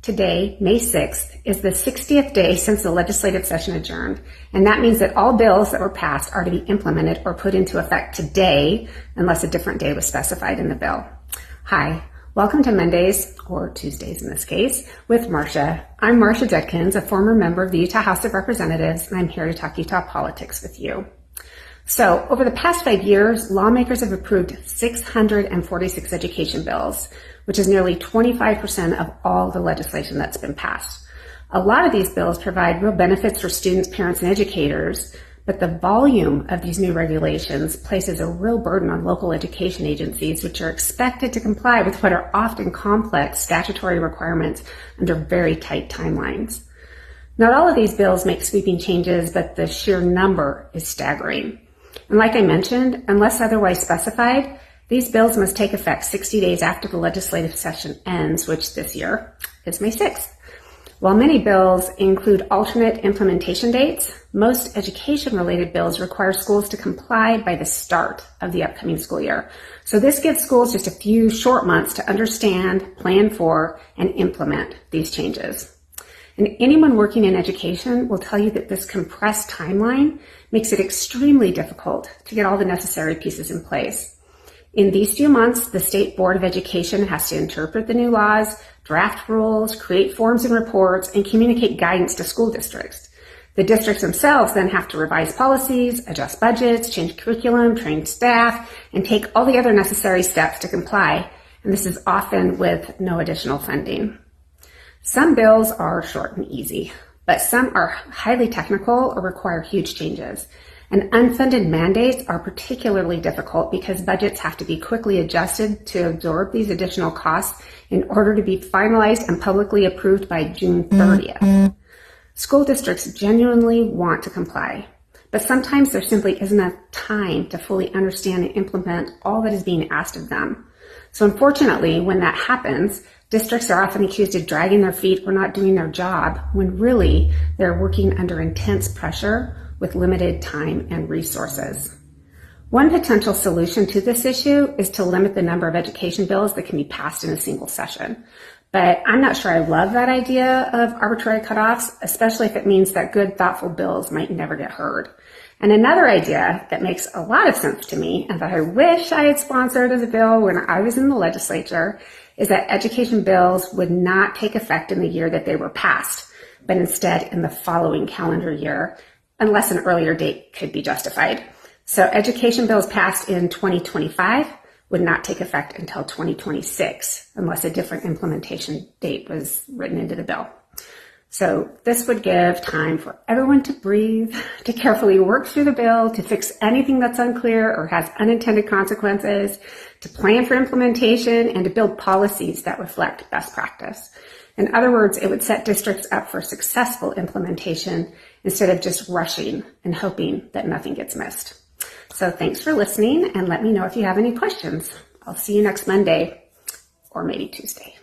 Today, May 6th, is the 60th day since the legislative session adjourned, and that means that all bills that were passed are to be implemented or put into effect today, unless a different day was specified in the bill. Hi, welcome to Mondays, or Tuesdays in this case, with Marcia. I'm Marcia Judkins, a former member of the Utah House of Representatives, and I'm here to talk Utah politics with you. So, over the past 5 years, lawmakers have approved 646 education bills, which is nearly 25% of all the legislation that's been passed. A lot of these bills provide real benefits for students, parents, and educators, but the volume of these new regulations places a real burden on local education agencies, which are expected to comply with what are often complex statutory requirements under very tight timelines. Not all of these bills make sweeping changes, but the sheer number is staggering. And like I mentioned, unless otherwise specified, these bills must take effect 60 days after the legislative session ends, which this year is May 6th. While many bills include alternate implementation dates, most education-related bills require schools to comply by the start of the upcoming school year. So this gives schools just a few short months to understand, plan for, and implement these changes. And anyone working in education will tell you that this compressed timeline makes it extremely difficult to get all the necessary pieces in place. In these few months, the State Board of Education has to interpret the new laws, draft rules, create forms and reports, and communicate guidance to school districts. The districts themselves then have to revise policies, adjust budgets, change curriculum, train staff, and take all the other necessary steps to comply. And this is often with no additional funding. Some bills are short and easy, but some are highly technical or require huge changes. And unfunded mandates are particularly difficult because budgets have to be quickly adjusted to absorb these additional costs in order to be finalized and publicly approved by June 30th. School districts genuinely want to comply, but sometimes there simply isn't enough time to fully understand and implement all that is being asked of them. So unfortunately, when that happens, districts are often accused of dragging their feet or not doing their job, when really they're working under intense pressure with limited time and resources. One potential solution to this issue is to limit the number of education bills that can be passed in a single session. But I'm not sure I love that idea of arbitrary cutoffs, especially if it means that good, thoughtful bills might never get heard. And another idea that makes a lot of sense to me, and that I wish I had sponsored as a bill when I was in the legislature, is that education bills would not take effect in the year that they were passed, but instead in the following calendar year, unless an earlier date could be justified. So education bills passed in 2025 would not take effect until 2026, unless a different implementation date was written into the bill. So this would give time for everyone to breathe, to carefully work through the bill, to fix anything that's unclear or has unintended consequences, to plan for implementation, and to build policies that reflect best practice. In other words, it would set districts up for successful implementation instead of just rushing and hoping that nothing gets missed. So thanks for listening, and let me know if you have any questions. I'll see you next Monday, or maybe Tuesday.